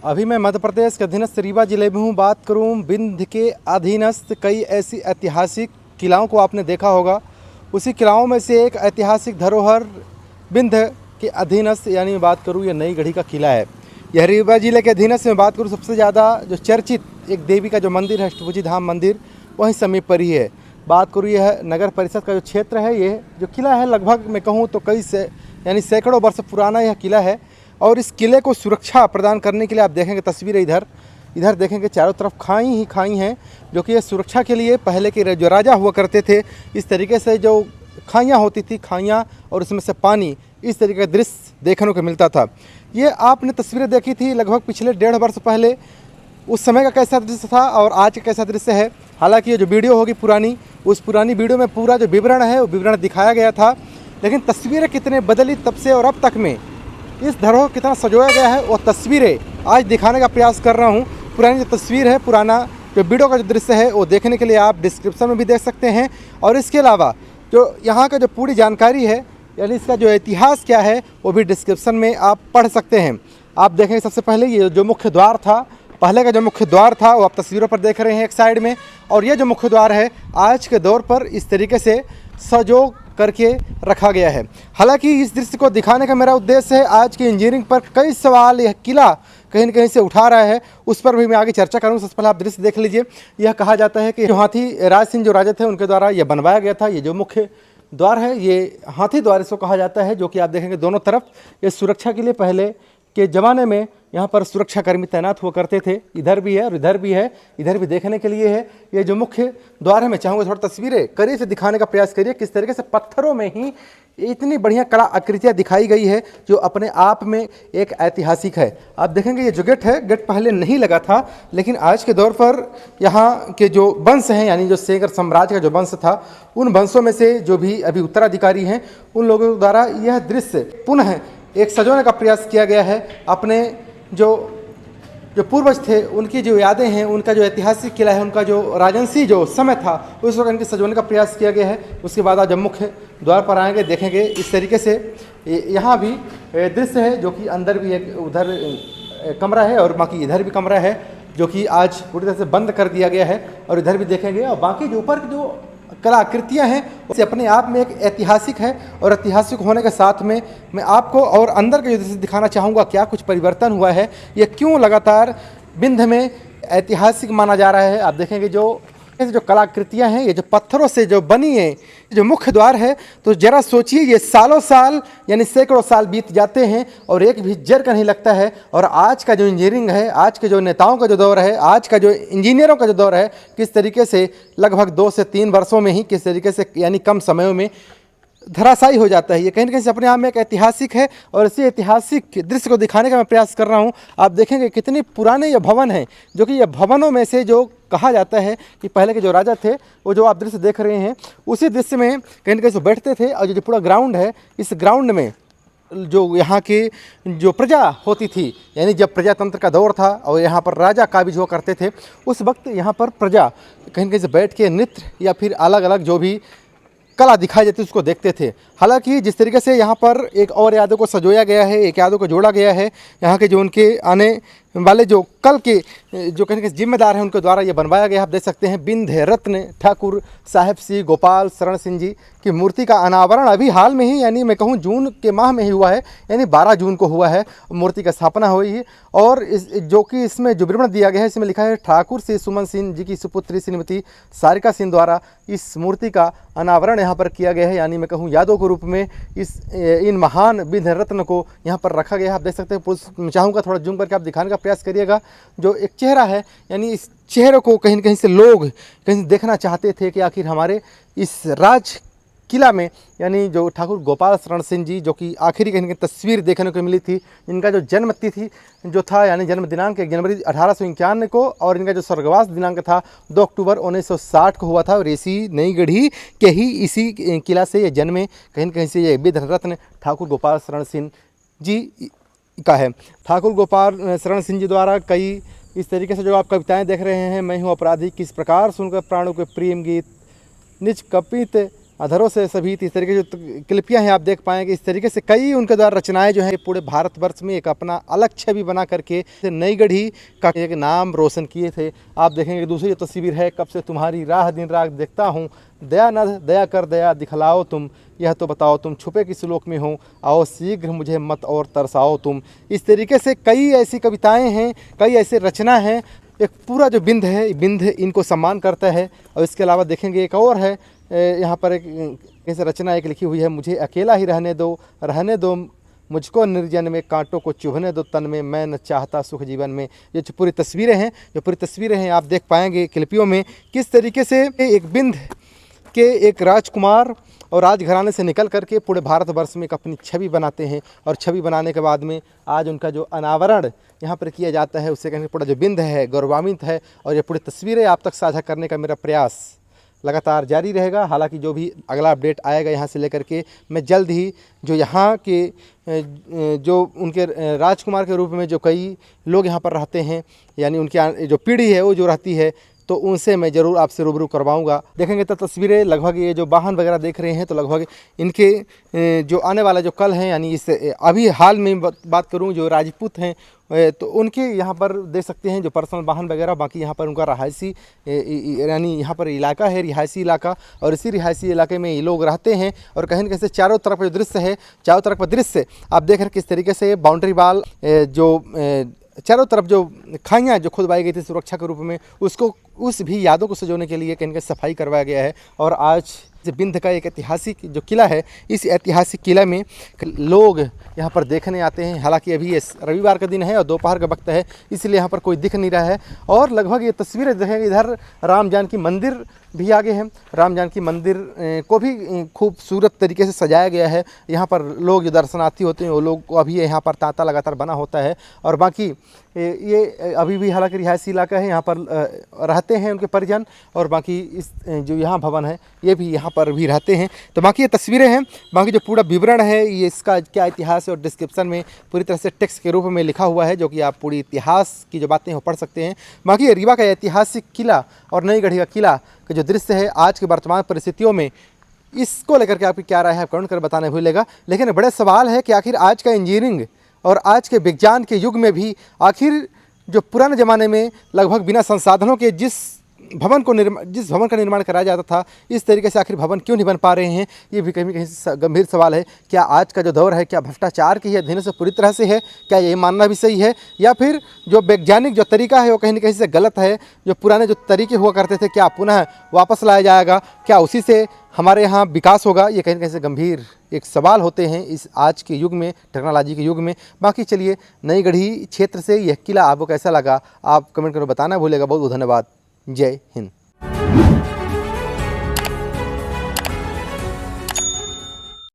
अभी मैं मध्य प्रदेश के अधीनस्थ रीवा जिले में हूँ। बात करूँ विंध्य के अधीनस्थ कई ऐसी ऐतिहासिक किलाओं को आपने देखा होगा। उसी किलाओं में से एक ऐतिहासिक धरोहर विंध्य के अधीनस्थ यानी मैं बात करूँ यह नई गढ़ी का किला है। यह रीवा जिले के अधीनस्थ में बात करूँ सबसे ज़्यादा जो चर्चित एक देवी का जो मंदिर है अष्टभुजी धाम मंदिर वहीं समीप पर ही है। बात करूँ यह नगर परिषद का जो क्षेत्र है, ये जो किला है लगभग मैं कहूँ तो यानी सैकड़ों वर्ष पुराना यह किला है। और इस किले को सुरक्षा प्रदान करने के लिए आप देखेंगे तस्वीरें इधर देखेंगे चारों तरफ खाई ही खाई हैं, जो कि ये सुरक्षा के लिए पहले के जो राजा हुआ करते थे इस तरीके से जो खाइयाँ होती थी, खाइयाँ और उसमें से पानी, इस तरीके का दृश्य देखने को मिलता था। ये आपने तस्वीरें देखी थी लगभग पिछले 1.5 वर्ष पहले। उस समय का कैसा दृश्य था और आज का कैसा दृश्य है। हालांकि ये जो वीडियो होगी पुरानी, उस पुरानी वीडियो में पूरा जो विवरण है वो विवरण दिखाया गया था, लेकिन तस्वीरें कितने बदली तब से और अब तक में इस धरोहर कितना सजोया गया है वो तस्वीरें आज दिखाने का प्रयास कर रहा हूँ। पुरानी जो तस्वीर है, पुराना जो वीडियो का जो दृश्य है वो देखने के लिए आप डिस्क्रिप्शन में भी देख सकते हैं। और इसके अलावा जो यहाँ का जो पूरी जानकारी है यानी इसका जो इतिहास क्या है वो भी डिस्क्रिप्शन में आप पढ़ सकते हैं। आप देखेंगे सबसे पहले ये जो मुख्य द्वार था, पहले का जो मुख्य द्वार था वो आप तस्वीरों पर देख रहे हैं एक साइड में, और ये जो मुख्य द्वार है आज के दौर पर इस तरीके से सजो करके रखा गया है। हालांकि इस दृश्य को दिखाने का मेरा उद्देश्य है आज की इंजीनियरिंग पर कई सवाल यह किला कहीं न कहीं से उठा रहा है, उस पर भी मैं आगे चर्चा करूँगा। सबसे पहले आप दृश्य देख लीजिए। यह कहा जाता है कि जो हाथी राज सिंह जो राजा थे उनके द्वारा यह बनवाया गया था। ये जो मुख्य द्वार है ये हाथी द्वार इसको कहा जाता है, जो कि आप देखेंगे दोनों तरफ ये सुरक्षा के लिए पहले के ज़माने में यहाँ पर सुरक्षाकर्मी तैनात हुआ करते थे। इधर भी है और इधर भी है, इधर भी देखने के लिए है। ये जो मुख्य द्वार है, मैं चाहूँगा थोड़ा तस्वीरें करीब से दिखाने का प्रयास करिए किस तरीके से पत्थरों में ही इतनी बढ़िया कला आकृतियाँ दिखाई गई है जो अपने आप में एक ऐतिहासिक है। आप देखेंगे ये जो गेट है, गेट पहले नहीं लगा था, लेकिन आज के दौर पर यहाँ के जो वंश हैं यानी जो सेंगर साम्राज्य का जो वंश था, उन वंशों में से जो भी अभी उत्तराधिकारी हैं उन लोगों द्वारा यह दृश्य पुनः एक सजोने का प्रयास किया गया है। अपने जो पूर्वज थे उनकी जो यादें हैं, उनका जो ऐतिहासिक किला है, उनका जो राजंसी जो समय था उस वक्त इनके सजोने का प्रयास किया गया है। उसके बाद आज जब मुख्य द्वार पर आएंगे देखेंगे इस तरीके से यहाँ भी दृश्य है, जो कि अंदर भी एक उधर कमरा है और बाकी इधर भी कमरा है, जो कि आज पूरी तरह से बंद कर दिया गया है। और इधर भी देखेंगे और बाकी जो ऊपर जो कलाकृतियाँ हैं उसे अपने आप में एक ऐतिहासिक है। और ऐतिहासिक होने के साथ में मैं आपको और अंदर के दृश्य दिखाना चाहूँगा क्या कुछ परिवर्तन हुआ है, ये क्यों लगातार विंध्य में ऐतिहासिक माना जा रहा है। आप देखेंगे जो कलाकृतियाँ हैं, ये जो पत्थरों से जो बनी है, जो मुख्य द्वार है, तो जरा सोचिए ये सालों साल यानी सैकड़ों साल बीत जाते हैं और एक भी जर का नहीं लगता है। और आज का जो इंजीनियरिंग है, आज के जो नेताओं का जो दौर है, आज का जो इंजीनियरों का जो दौर है, किस तरीके से लगभग 2 से 3 वर्षों में ही किस तरीके से यानी कम समयों में धराशायी हो जाता है। ये कहीं न कहीं अपने आप में एक ऐतिहासिक है और इसी ऐतिहासिक दृश्य को दिखाने का मैं प्रयास कर रहा हूँ। आप देखेंगे कितने पुराने ये भवन हैं, जो कि ये भवनों में से जो कहा जाता है कि पहले के जो राजा थे वो जो आप दृश्य देख रहे हैं उसी दृश्य में कहीं न कहीं बैठते थे। और जो पूरा ग्राउंड है, इस ग्राउंड में जो यहाँ की जो प्रजा होती थी यानी जब प्रजातंत्र का दौर था और यहाँ पर राजा काबिज हुआ करते थे, उस वक्त यहाँ पर प्रजा कहीं न कहीं से बैठ के नृत्य या फिर अलग अलग जो भी कला दिखाई देती उसको देखते थे। हालांकि जिस तरीके से यहाँ पर एक और यादों को सजोया गया है, एक यादों को जोड़ा गया है, यहाँ के जो उनके आने वाले जो कल के जो कहीं जिम्मेदार हैं उनके द्वारा ये बनवाया गया। आप देख सकते हैं विंध्य रत्न ठाकुर साहेब श्री गोपाल शरण सिंह जी की मूर्ति का अनावरण अभी हाल में ही यानी मैं कहूँ जून के माह में ही हुआ है, यानी 12 जून को हुआ है। मूर्ति का स्थापना हुई है और जो कि इसमें जो विवरण दिया गया है इसमें लिखा है ठाकुर श्री सुमन सिंह जी की सुपुत्री श्रीमती सारिका सिंह द्वारा इस मूर्ति का अनावरण यहाँ पर किया गया है। यानी मैं कहूँ यादों के रूप में इन महान विंध्य रत्न को यहाँ पर रखा गया है। आप देख सकते हैं, चाहूँगा थोड़ा जूम करके आप दिखाने का प्रयास करिएगा। जो एक चेहरा है यानी इस चेहरे को कहीं न कहीं से लोग कहीं देखना चाहते थे कि आखिर हमारे इस राज किला में यानी जो ठाकुर गोपाल शरण सिंह जी जो कि आखिरी कहीं की तस्वीर देखने को मिली थी, इनका जो जन्म तिथि जो था यानी जन्म दिनांक 1 जनवरी 1851 को और इनका जो स्वर्गवास दिनांक था 2 अक्टूबर 1960 को हुआ था। और इसी नई गढ़ी के ही इसी किला से ये जन्मे कहीं न कहीं से ये विंध्य रत्न ठाकुर गोपाल शरण सिंह जी का है। ठाकुर गोपाल शरण सिंह जी द्वारा कई इस तरीके से जो आप कविताएं देख रहे हैं, मैं हूँ अपराधी, किस प्रकार सुनकर प्राणों के प्रेम गीत, निज कपित अधरों से सभी इस तरीके जो क्लिपियाँ हैं आप देख पाएंगे। इस तरीके से कई उनके द्वारा रचनाएं जो हैं पूरे भारतवर्ष में एक अपना अलग छवि बना करके नई गढ़ी का एक नाम रोशन किए थे। आप देखेंगे दूसरी जो तस्वीर है, कब से तुम्हारी राह दिन रात देखता हूँ, दया न दया कर दया दिखलाओ तुम, यह तो बताओ तुम छुपे किस लोक में हो, आओ शीघ्र मुझे मत और तरसाओ तुम। इस तरीके से कई ऐसी कविताएं हैं, कई ऐसे रचना हैं। एक पूरा जो बिंद है, बिंद इनको सम्मान करता है। और इसके अलावा देखेंगे एक और है, यहाँ पर एक कैसे रचना एक लिखी हुई है, मुझे अकेला ही रहने दो मुझको निर्जन में, कांटों को चुभने दो तन में, मैं न चाहता सुख जीवन में। ये जो पूरी तस्वीरें हैं आप देख पाएंगे क्लिपियों में, किस तरीके से एक बिंद के एक राजकुमार और राजघराने से निकल करके पूरे भारतवर्ष में एक अपनी छवि बनाते हैं। और छवि बनाने के बाद में आज उनका जो अनावरण यहाँ पर किया जाता है, उससे कहने पूरा जो बिंद है गौरवान्वित है। और ये पूरी तस्वीरें आप तक साझा करने का मेरा प्रयास लगातार जारी रहेगा। हालांकि जो भी अगला अपडेट आएगा यहाँ से लेकर के मैं जल्द ही जो यहाँ के जो उनके राजकुमार के रूप में जो कई लोग यहाँ पर रहते हैं, यानी उनकी जो पीढ़ी है वो जो रहती है, तो उनसे मैं ज़रूर आपसे रूबरू करवाऊंगा। देखेंगे तो तस्वीरें लगभग ये जो वाहन वगैरह देख रहे हैं, तो लगभग इनके जो आने वाला जो कल है, यानी इस अभी हाल में बात करूं जो राजपूत हैं, तो उनके यहाँ पर देख सकते हैं जो पर्सनल वाहन वगैरह। बाकी यहाँ पर उनका रहायशी यानी यहाँ पर इलाका है, रिहायशी इलाका, और इसी रिहायशी इलाके में ये लोग रहते हैं। और कहीं न कहीं से चारों तरफ जो दृश्य है, चारों तरफ का दृश्य आप देख रहे हैं किस तरीके से बाउंड्री वाल जो चारों तरफ जो खाइयाँ जो खुदवाई गई थी सुरक्षा के रूप में, उसको उस भी यादों को सजोने के लिए कहीं न कहीं सफाई करवाया गया है। और आज बिंद का एक ऐतिहासिक जो किला है, इस ऐतिहासिक किला में लोग यहाँ पर देखने आते हैं। हालांकि अभी ये रविवार का दिन है और दोपहर का वक्त है, इसलिए यहाँ पर कोई दिख नहीं रहा है। और लगभग ये तस्वीरें देखेंगे, इधर राम जानकी मंदिर भी आगे है। राम जानकी मंदिर को भी खूबसूरत तरीके से सजाया गया है। यहाँ पर लोग जो दर्शनार्थी होते हैं वो लोग को अभी यहाँ पर तांता लगातार बना होता है। और बाकी ये अभी भी हालांकि रिहायशी इलाका है, यहाँ पर रहते हैं उनके परिजन। और बाकी इस जो यहाँ भवन है ये भी यहाँ पर भी रहते हैं। तो बाकी ये तस्वीरें हैं, बाकी जो पूरा विवरण है ये इसका क्या इतिहास है, और डिस्क्रिप्शन में पूरी तरह से टेक्स्ट के रूप में लिखा हुआ है, जो कि आप पूरी इतिहास की जो बातें हैं वो पढ़ सकते हैं। बाकी ये रीवा का ऐतिहासिक किला और नई गढ़ी का किला का जो दृश्य है आज के वर्तमान परिस्थितियों में, इसको लेकर के आपकी क्या राय है कमेंट कर बताने भूलेगा। लेकिन बड़े सवाल है कि आखिर आज का इंजीनियरिंग और आज के विज्ञान के युग में भी आखिर जो पुराने ज़माने में लगभग बिना संसाधनों के जिस भवन का निर्माण कराया जाता था, इस तरीके से आखिर भवन क्यों नहीं बन पा रहे हैं, ये भी कहीं कहीं गंभीर सवाल है। क्या आज का जो दौर है क्या भ्रष्टाचार की अधीन से पूरी तरह से है, क्या ये मानना भी सही है, या फिर जो वैज्ञानिक जो तरीका है वो कहीं न कहीं से गलत है। जो पुराने जो तरीके हुआ करते थे क्या पुनः वापस लाया जाएगा, क्या उसी से हमारे यहाँ विकास होगा, ये कहीं न कहीं से गंभीर एक सवाल होते हैं इस आज के युग में, टेक्नोलॉजी के युग में। बाकी चलिए, नई गढ़ी क्षेत्र से यह किला आपको कैसा लगा आप कमेंट करके बताना भूलेगा। बहुत बहुत धन्यवाद। जय हिंद।